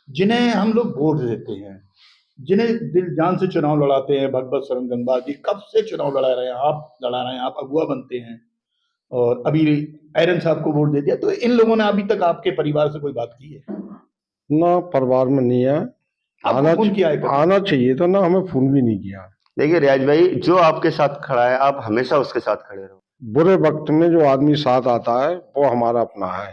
जिन्हें हम लोग वोट देते हैं, जिन्हें दिल जान से चुनाव लड़ाते हैं, भगवत शरण गंगवार जी कब से चुनाव लड़ा रहे हैं, आप लड़ा रहे हैं, आप अगुआ बनते हैं और अभी आयरन साहब को वोट दे दिया। तो इन लोगों ने अभी तक आपके परिवार से कोई बात की है? ना, परिवार में नहीं है। आपको फोन किया है कभी? आना चाहिए था ना, हमें फोन भी नहीं किया। देखिए रियाज भाई, जो आपके साथ खड़ा है आप हमेशा उसके साथ खड़े रहो। बुरे वक्त में जो आदमी साथ आता है वो हमारा अपना है।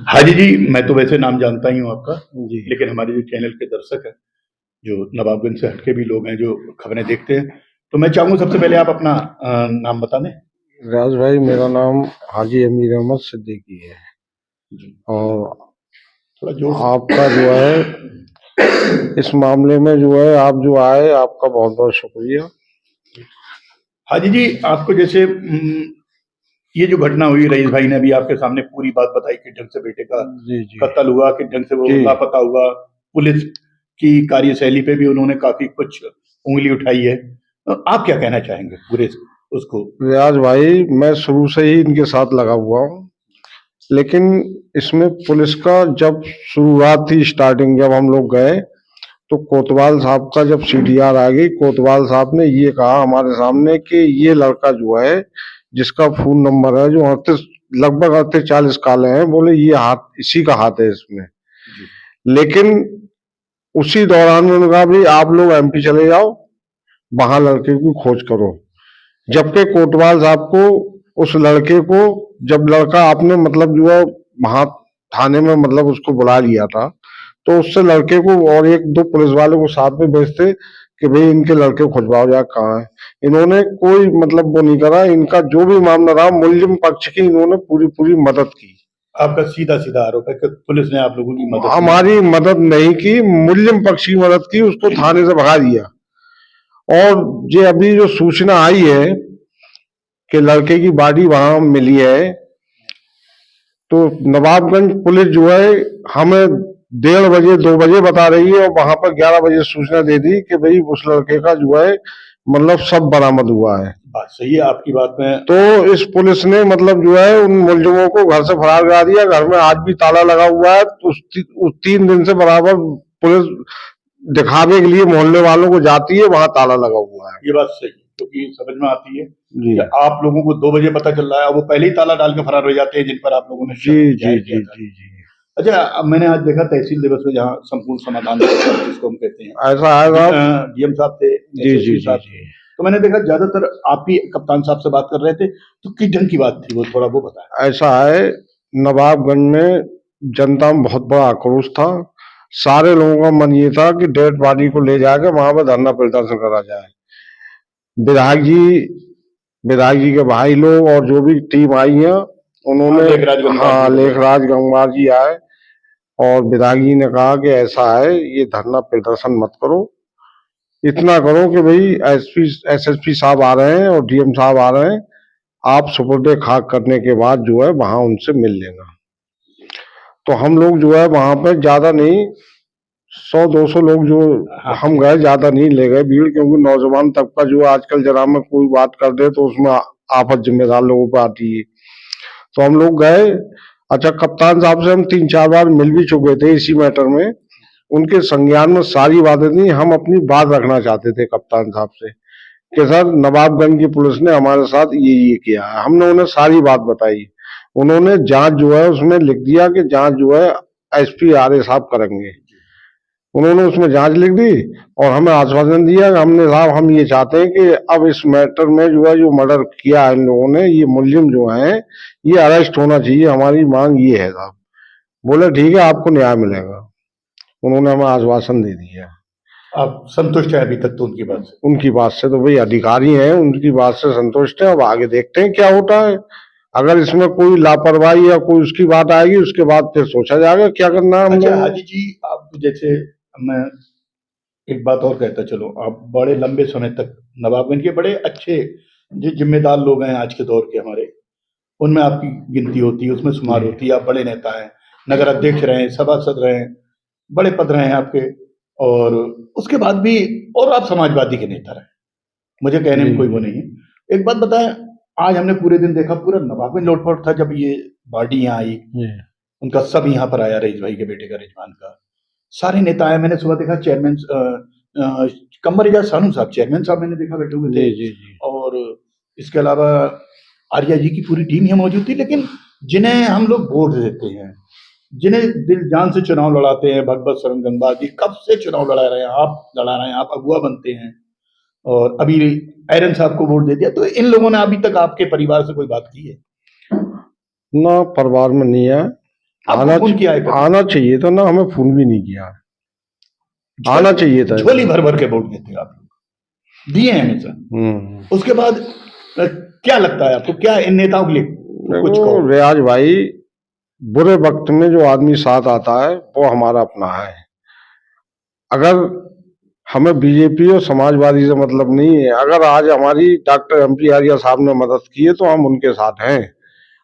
हाजी जी, मैं तो वैसे नाम जानता ही हूँ आपका जी। लेकिन हमारे जो चैनल के दर्शक हैं, जो नवाबगंज से हटके भी लोग हैं जो खबरें देखते हैं, तो मैं चाहूंगा सबसे पहले आप अपना नाम बता दें। रियाज भाई, मेरा नाम हाजी अमीर अहमद सिद्दीकी है जी। और थोड़ा जोर से। आपका जो है इस मामले में जो है आप जो आए, आपका बहुत बहुत शुक्रिया। हाजी जी, आपको जैसे ये जो घटना हुई, रईस भाई ने भी आपके सामने पूरी बात बताई कि ढंग से बेटे का जी जी कत्ल हुआ, कि ढंग से वो जी। लापता हुआ, पुलिस की कार्यशैली पे भी उन्होंने काफी कुछ उंगली उठाई है। आप क्या कहना चाहेंगे पूरे उसको? रियाज भाई, मैं शुरू से ही इनके साथ लगा हुआ हूँ, लेकिन इसमें पुलिस का जब शुरुआत थी, स्टार्टिंग जब हम लोग गए तो कोतवाल साहब का जब सीडीआर आ गई, कोतवाल साहब ने ये कहा हमारे सामने कि ये लड़का जो है, जिसका फोन नंबर है जो 38 40 काले हैं, बोले ये हाथ इसी का हाथ है इसमें। लेकिन उसी दौरान उन्होंने कहा भाई आप लोग एमपी चले जाओ, वहां लड़के की खोज करो। जबकि कोतवाल साहब को उस लड़के को, जब लड़का आपने मतलब जो है वहां थाने में मतलब उसको बुला लिया था, तो उससे लड़के को और एक दो पुलिस वाले को साथ में भेजते कि भाई इनके लड़के को खुजवाओ जा कहाँ है। इन्होंने कोई मतलब वो नहीं करा। इनका जो भी मामला रहा, मुल्जिम पक्ष की इन्होंने पूरी पूरी मदद की। आपका सीधा सीधा आरोप है कि पुलिस ने आप लोगों की मदद हमारी मदद नहीं की, मुल्जिम पक्ष की मदद की, उसको थाने से भगा दिया। और ये अभी जो सूचना आई है कि लड़के की बॉडी वहां मिली है, तो नवाबगंज पुलिस जो है हमें 1:30 2 बजे बता रही है और वहां पर 11 बजे सूचना दे दी कि भाई उस लड़के का जो है मतलब सब बरामद हुआ है। बात सही है आपकी बात में। तो इस पुलिस ने मतलब जो है उन मुलजिमों को घर से फरार करा दिया। घर में आज भी ताला लगा हुआ है। तो उस 3 दिन से बराबर पुलिस दिखाने के लिए मोहल्ले वालों को जाती है, वहां ताला लगा हुआ है। ये बात सही है, क्योंकि समझ में आती है जी। कि आप लोगों को 2 बजे पता चल रहा है, वो पहले ही ताला डाल के फरार हो जाते हैं जिन पर आप लोगों ने जी जी जी जी जी। अच्छा, अब मैंने आज देखा तहसील दिवस में, जहाँ संपूर्ण समाधान जिसको हम कहते हैं, ऐसा है डीएम साहब थे, जी जी जी जी। तो मैंने देखा ज्यादातर आप ही कप्तान साहब से बात कर रहे थे, तो किस ढंग की बात थी वो, थोड़ा वो बताएं। ऐसा है, नवाबगंज में जनता में बहुत बड़ा आक्रोश था। सारे लोगों का मन ये था कि डेड बॉडी को ले जाकर वहां पर धरना प्रदर्शन करा जाए। विधायक जी, विधायक जी के भाई लोग और जो भी टीम आई है उन्होंने, हाँ लेखराज गंगवार जी आए और विधायक जी ने कहा कि ऐसा है, ये धरना प्रदर्शन मत करो, इतना करो कि भाई एसएसपी साहब आ रहे हैं और डीएम साहब आ रहे हैं, आप सुपुर्दे खाक करने के बाद जो है वहां उनसे मिल लेना। तो हम लोग जो है वहां पे ज्यादा नहीं, 100-200 लोग जो हम गए, ज्यादा नहीं ले गए भीड़, क्योंकि नौजवान तबका जो आजकल जरा में कोई बात कर दे तो उसमें आफत जिम्मेदार लोगों पर आती है। तो हम लोग गए। अच्छा, कप्तान साहब से हम 3-4 बार मिल भी चुके थे इसी मैटर में। उनके संज्ञान में सारी बातें थी। हम अपनी बात रखना चाहते थे कप्तान साहब से कि सर नवाबगंज की पुलिस ने हमारे साथ ये किया है। हमने उन्हें सारी बात बताई। उन्होंने जांच जो है उसमें लिख दिया कि जांच जो है एसपी आरए साहब करेंगे। उन्होंने उसमें जांच लिख दी और हमें आश्वासन दिया कि हमने साहब हम ये चाहते हैं कि अब इस मैटर में जो है जो मर्डर किया है इन लोगों ने, ये मुलजिम जो हैं ये अरेस्ट होना चाहिए, हमारी मांग ये है साहब। बोले ठीक है, आपको न्याय मिलेगा। उन्होंने हमें आश्वासन दे दिया। आप संतुष्ट हैं अभी तक तो उनकी बात से? उनकी बात से तो भाई अधिकारी हैं, उनकी बात से संतुष्ट है। अब आगे देखते हैं क्या होता है। अगर इसमें कोई लापरवाही या कोई उसकी बात आएगी, उसके बाद फिर सोचा जाएगा क्या करना है। अच्छा हाजी जी, आप जैसे, मैं एक बात और कहता चलो, आप बड़े लंबे समय तक नवाबगंज के बड़े अच्छे जो जिम्मेदार लोग हैं आज के दौर के हमारे, उनमें आपकी गिनती होती है, उसमें शुमार होती है। आप बड़े नेता हैं, नगर अध्यक्ष रहे, सभासद रहे, बड़े पद रहे हैं आपके, और उसके बाद भी, और आप समाजवादी के नेता रहे, मुझे कहने में कोई वो नहीं है। एक बात बताएं, आज हमने पूरे दिन देखा, पूरा नवाबगंज लौटपाट था जब ये बॉडी यहाँ आई, उनका सब यहाँ पर आया, रईस भाई के बेटे का, रिजवान का, सारे नेता आए, मैंने सुबह देखा चेयरमैन कमर एजाज सानू साहब, चेयरमैन साहब मैंने देखा बैठे हुए थे, जी जी जी। और इसके अलावा आर्या जी की पूरी टीम यहाँ मौजूद थी। लेकिन जिन्हें हम लोग वोट देते हैं, जिन्हें दिल जान से चुनाव लड़ाते हैं, भगवत शरण गंगवार जी कब से चुनाव लड़ा रहे हैं, आप लड़ा रहे हैं, आप अगुआ बनते हैं, और अभी एरन साहब को वोट दे दिया, तो इन लोगों ने अभी तक आपके परिवार से कोई बात की है? ना परिवार में नहीं है। आपको फोन किया है कभी? आना चाहिए था ना, हमें फोन भी नहीं किया। आना चाहिए था। झोली भर भर के वोट देते हो आप लोग, दिए हैं हमेशा। उसके बाद क्या लगता है आपको, क्या इन नेताओं के लिए कुछ देखो कहो? रियाज भाई, बुरे वक्त में जो आदमी साथ आता है वो हमारा अपना है। अगर हमें बीजेपी और समाजवादी से मतलब नहीं है, अगर आज हमारी डॉक्टर एमपी आर्या साहब ने मदद की है तो हम उनके साथ हैं।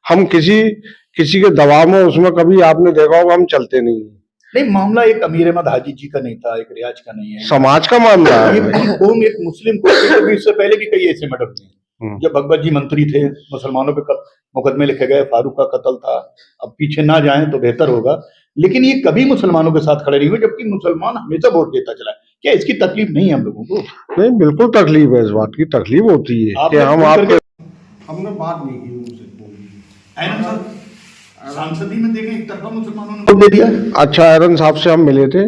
हम किसी के दबाव में उसमें कभी आपने देखा होगा हम चलते नहीं हैं। नहीं, मामला एक अमीर अहमद हाजी जी का नहीं था, एक रियाज का नहीं है, समाज का मामला ये है। पूरी कौम एक मुस्लिम कौम, क्योंकि इससे पहले भी कई ऐसे मर्डर हुए। जब भगवत जी मंत्री थे, मुसलमानों पे मुकदमे लिखे गए, फारूक का कत्ल था, अब पीछे ना जाएं तो बेहतर होगा, लेकिन ये कभी मुसलमानों के साथ खड़े नहीं हुए, जबकि मुसलमान हमेशा वोट देता चला है। क्या इसकी तकलीफ नहीं है हम लोगों को? नहीं, बिल्कुल तकलीफ है, इस बात की तकलीफ होती है कि हम आपके हमने बात नहीं की उनसे। सांसदी में देखें, एक तरफा मुसलमानों ने वोट दे दिया। अच्छा, एरन साहब से हम मिले थे,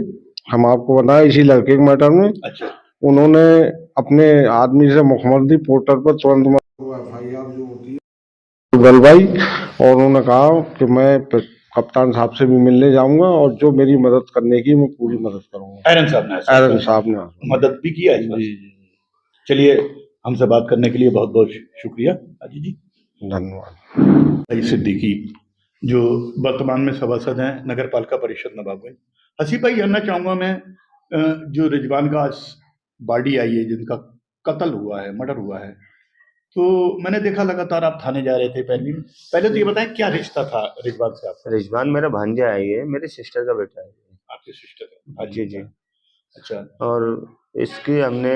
हम आपको बताया इसी लड़के के मैटर में। अच्छा, उन्होंने अपने आदमी से मुखबरी पोर्टल पर तुरंत FIR जो होती है गलवाई, और उन्होंने कहा कि मैं कप्तान साहब से भी मिलने जाऊंगा और जो मेरी मदद करने की मैं पूरी मदद करूंगा। एरन साहब ने मदद भी किया है। जी। चलिए, हमसे बात करने के लिए बहुत बहुत शुक्रिया हाजी जी, धन्यवाद। भाई सिद्दीकी, जो वर्तमान में सभासद हैं नगर पालिका परिषद नवाबगंज। हसीब भाई, जानना चाहूंगा मैं, जो रिजवान का आज बॉडी आई है, जिनका कत्ल हुआ है, मर्डर हुआ है, तो मैंने देखा लगातार आप थाने जा रहे थे। पहले तो ये बताएं, क्या रिश्ता था रिजवान से आपका? रिजवान मेरा भांजा है, ये मेरी सिस्टर का बेटा है। आपके सिस्टर? जी जी। अच्छा। और इसकी हमने,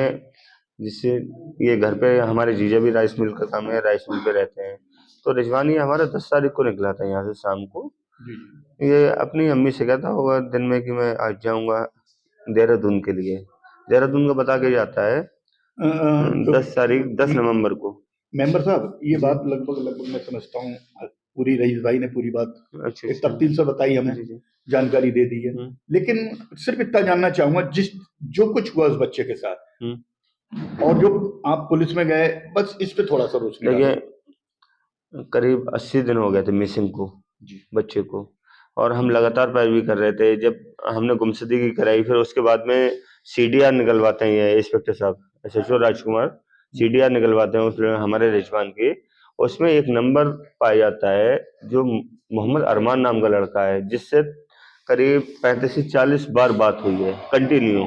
जिससे ये घर पे हमारे जीजा भी राइस मिल का काम है, राइस मिल पे रहते हैं, तो रिजवान ये हमारा 10 तारीख को निकला था यहाँ से शाम को। ये अपनी अम्मी से कहता होगा दिन में कि मैं आज जाऊंगा देहरादून के लिए। देहरादून का बता के जाता है 10 तारीख 10 नवंबर को। मेंबर साहब, ये बात लगभग मैं समझता हूँ, पूरी रईस भाई ने पूरी बात एक तफसील से बताई, हमें जानकारी दे दी है, लेकिन सिर्फ इतना जानना चाहूंगा, जो कुछ हुआ उस बच्चे के साथ और जो आप पुलिस में गए, बस इस पे थोड़ा सा रोशनी डालिए। करीब 80 दिन हो गए थे मिसिंग को, बच्चे को, और हम लगातार पैरवी कर रहे थे। जब हमने गुमशुदगी कराई, फिर उसके बाद में CDR निकलवाते हैं ये इंस्पेक्टर साहब, SHO राजकुमार, CDR निकलवाते हैं उस हमारे रिजवान की। उसमें एक नंबर पाया जाता है जो मोहम्मद अरमान नाम का लड़का है, जिससे करीब 35 से 40 बार बात हुई है कंटिन्यू,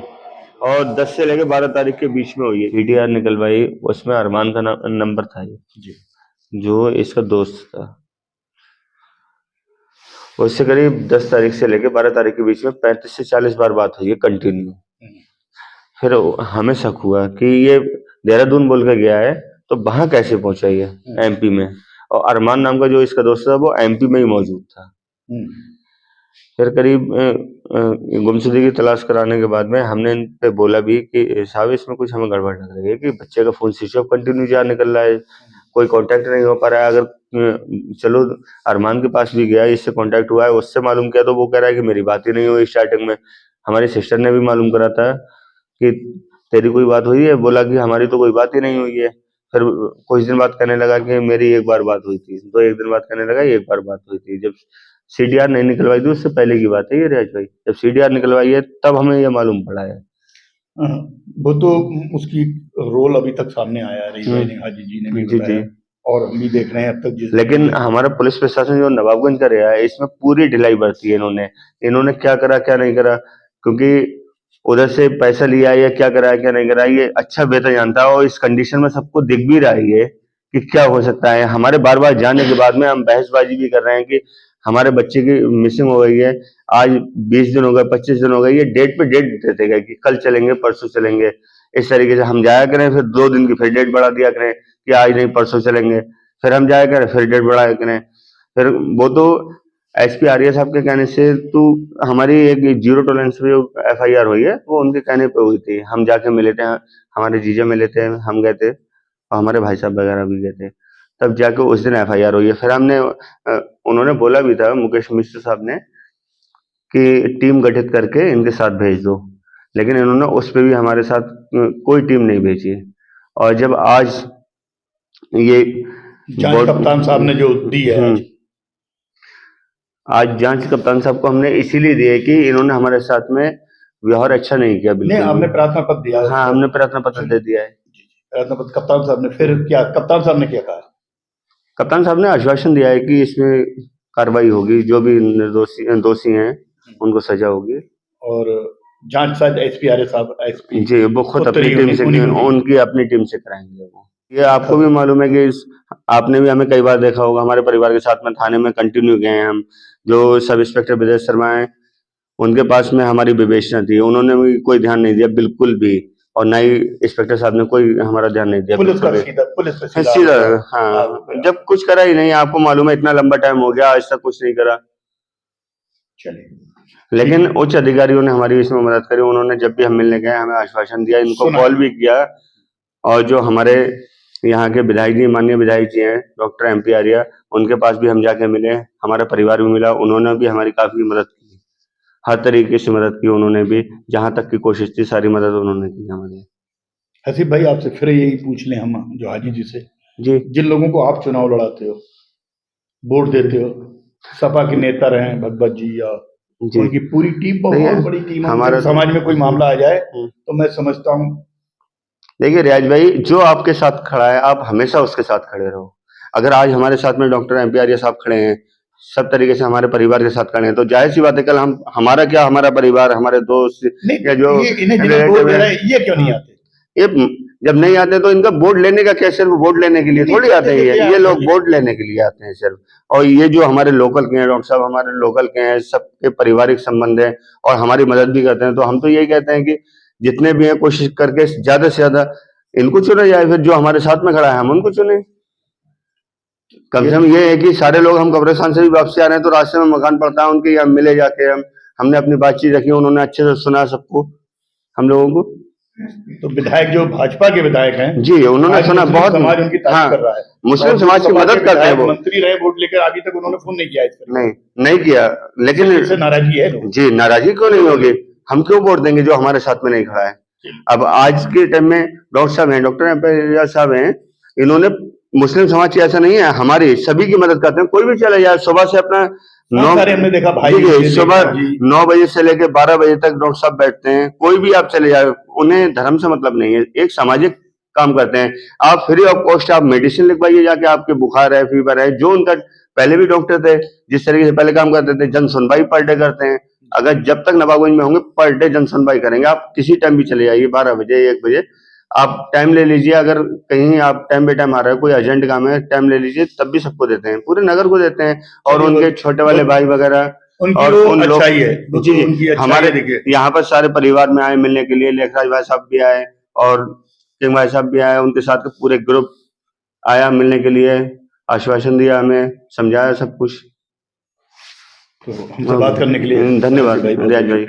और 10 से लेकर 12 तारीख के बीच में हुई है। CDR निकलवाई, उसमें अरमान का नंबर था ये, जो इसका दोस्त था। उससे करीब 10 तारीख से लेकर 12 तारीख के बीच में 35 से 40 बार बात हुई है कंटिन्यू। फिर हमें शक हुआ कि ये देहरादून बोल के गया है, तो वहां कैसे पहुंचा ये MP में, और अरमान नाम का जो इसका दोस्त था वो MP में ही मौजूद था। फिर करीब गुमशुदगी की तलाश कराने के बाद में हमने इन पे बोला भी कि साहब इसमें कुछ हमें गड़बड़ लग रही है कि बच्चे का फोन स्विच ऑफ कंटिन्यू जा निकल रहा है, कोई कांटेक्ट नहीं हो पा रहा है। अगर चलो अरमान के पास भी गया, इससे कांटेक्ट हुआ है, उससे मालूम किया, तो वो कह रहा है कि मेरी बात ही नहीं हुई स्टार्टिंग में। हमारी सिस्टर ने भी मालूम करा था कि तेरी कोई बात हुई है, बोला कि हमारी तो कोई बात ही नहीं हुई है। फिर कुछ दिन बाद कहने लगा कि मेरी एक बार बात हुई थी, तो एक दिन बाद कहने लगा एक बार बात हुई थी। जब CDR नहीं निकलवाई थी उससे पहले की बात है ये रियाज भाई, जब CDR निकलवाई है तब हमें ये मालूम पड़ा है। वो तो उसकी रोल अभी तक सामने आया है, रईस भाई ने, हाजी जी ने भी बताया, और हम भी देख रहे हैं अब तक। लेकिन हमारा पुलिस प्रशासन जो नवाबगंज का रहा है, इसमें पूरी ढिलाई बरती है इन्होंने क्या करा क्या नहीं करा, क्योंकि उधर से पैसा लिया या क्या करा क्या नहीं करा, ये अच्छा बेहतर जानता है। और इस कंडीशन में सबको दिख भी रहा है कि क्या हो सकता है। हमारे बार बार जाने के बाद में हम बहसबाजी भी कर रहे हैं कि हमारे बच्चे की मिसिंग हो गई है, आज 20 दिन हो गए, 25 दिन हो गए, ये डेट पे डेट देते गए कि कल चलेंगे, परसों चलेंगे। इस तरीके से हम जाया करें, फिर 2 दिन की फिर डेट बढ़ा दिया करें कि आज नहीं परसों चलेंगे, फिर हम जाया करें, फिर डेट बढ़ाया करें। फिर वो तो एसपी आर्या साहब के कहने से तो हमारी एक जीरो टॉलरेंस पे एफआईआर हुई है, वो उनके कहने पे हुई थी। हम जाके मिले थे, हमारे जीजा मिले थे, हम गए थे और हमारे भाई साहब वगैरह भी गए थे, तब जाके उस दिन एफआईआर हुई है। फिर हमने उन्होंने बोला भी था, मुकेश मिश्र साहब ने, कि टीम गठित करके इनके साथ भेज दो, लेकिन इन्होंने उस पे भी हमारे साथ कोई टीम नहीं भेजी। और जब आज ये जांच कप्तान साहब ने जो दी है आज जांच कप्तान साहब को हमने इसीलिए दी है कि इन्होंने हमारे साथ में व्यवहार अच्छा नहीं किया। बिल्कुल नहीं, आपने प्रार्थना पत्र दिया है? हाँ, हमने प्रार्थना पत्र दे दिया है। प्रार्थना पत्र कप्तान साहब ने, फिर क्या कप्तान साहब ने क्या कहा? कप्तान साहब ने आश्वासन दिया है कि इसमें कार्रवाई होगी, जो भी निर्दोषी दोषी हैं उनको सजा होगी। और जांच शायद एसपी आर्य साहब, एसपी जी, वो खुद अपनी टीम से, उनकी अपनी टीम से कराएंगे वो। ये आपको भी मालूम है कि आपने भी हमें कई बार देखा होगा, हमारे परिवार के साथ में थाने में कंटिन्यू गए हैं हम। जो सब इंस्पेक्टर विजय शर्मा है, उनके पास में हमारी विवेचना थी, उन्होंने भी कोई ध्यान नहीं दिया बिल्कुल भी, और ना ही इंस्पेक्टर साहब ने कोई हमारा ध्यान नहीं दिया। पुलिस पे सीधा हाँ, जब कुछ करा ही नहीं। आपको मालूम है इतना लंबा टाइम हो गया, आज तक कुछ नहीं करा। चलिए, लेकिन उच्च अधिकारियों ने हमारी इसमें मदद करी। उन्होंने जब भी हम मिलने गए हमें आश्वासन दिया, इनको कॉल भी किया। और जो हमारे यहाँ के विधायक जी, माननीय विधायक जी हैं डॉक्टर एमपी आर्या, उनके पास भी हम जाके मिले, हमारा परिवार भी मिला, उन्होंने भी हमारी काफी मदद की, हर तरीके से मदद की उन्होंने भी, जहां तक की कोशिश थी सारी मदद उन्होंने की हमारी। हसीब भाई, आपसे फिर यही पूछ लें हम, जो हाजी जी से, जी, जिन लोगों को आप चुनाव लड़ाते हो, वोट देते हो, सपा के नेता रहे भगवत जी या उनकी पूरी टीम, बहुत बड़ी टीम, हमारे समाज में कोई मामला आ जाए तो मैं समझता हूँ। देखिए रियाज भाई, जो आपके साथ खड़ा है आप हमेशा उसके साथ खड़े रहो। अगर आज हमारे साथ में डॉक्टर एमपी आर्या साहब खड़े हैं, सब तरीके से हमारे परिवार के साथ खड़े हैं, तो जाहिर सी बात है कल हम, हमारा क्या, हमारा परिवार, हमारे दोस्त या जो ये क्यों नहीं आते? ये जब नहीं आते तो इनका वोट लेने का क्या, सिर्फ वोट लेने के लिए थोड़ी आते हैं ये लोग, वोट लेने के लिए आते हैं सिर्फ। और ये जो हमारे लोकल के हैं, डॉक्टर साहब हमारे लोकल के हैं, सबके पारिवारिक संबंध है और हमारी मदद भी करते हैं। तो हम तो यही कहते हैं कि जितने भी हैं कोशिश करके ज्यादा से ज्यादा इनको चुना जाए, फिर जो हमारे साथ में खड़ा है हम उनको चुने। कम से कम ये है कि सारे लोग, हम कब्रिस्तान से भी वापसी आ रहे हैं तो रास्ते में मकान पड़ता है उनके, यहाँ मिले जाके हमने अपनी बातचीत रखी, उन्होंने अच्छे से सुना सबको, हम लोगों को। तो विधायक जो भाजपा के विधायक हैं जी, उन्होंने सुना, बहुत समाज उनकी तारीफ कर रहा है, मुस्लिम समाज की मदद करते हैं वो। मंत्री रहे वोट लेकर, अभी तक उन्होंने फोन नहीं किया इस पर। नहीं किया, लेकिन नाराजगी है जी, नाराजगी क्यों नहीं होगी, हम क्यों वोट देंगे जो हमारे साथ में नहीं खड़ा है। अब आज के टाइम में डॉक्टर साहब हैं, डॉक्टर एमपी साहब हैं, इन्होंने मुस्लिम समाज की ऐसा नहीं है, हमारी सभी की मदद करते हैं। कोई भी चले जाए, सुबह से अपना हमने देखा भाई, सुबह 9 बजे से लेकर 12 बजे तक डॉक्टर साहब बैठते हैं, कोई भी आप चले जाए, उन्हें धर्म से मतलब नहीं है, एक सामाजिक काम करते हैं। आप फ्री ऑफ कॉस्ट आप मेडिसिन लिखवाइए जाके, आपके बुखार है, फीवर है, जो उनका पहले भी डॉक्टर थे जिस तरीके से पहले काम करते थे, जन सुनवाई पर डे करते हैं। अगर जब तक नवाबगंज में होंगे पर डे जन सुनवाई करेंगे। आप किसी टाइम भी चले जाइए, 12 बजे 1 बजे आप टाइम ले लीजिए। अगर कहीं आप टाइम बे टाइम आ रहे हो, कोई अर्जेंट काम है, टाइम ले लीजिए, तब भी सबको देते हैं, पूरे नगर को देते हैं। और उनके छोटे वाले भाई वगैरह और उन लोग जी, हमारे यहाँ पर सारे परिवार में आए मिलने के लिए, लेखराज भाई साहब भी आए और किंग भाई साहब भी आए, उनके साथ पूरे ग्रुप आया मिलने के लिए, आश्वासन दिया, हमें समझाया सब कुछ। तो हमसे बात करने के लिए धन्यवाद रियाज भाई।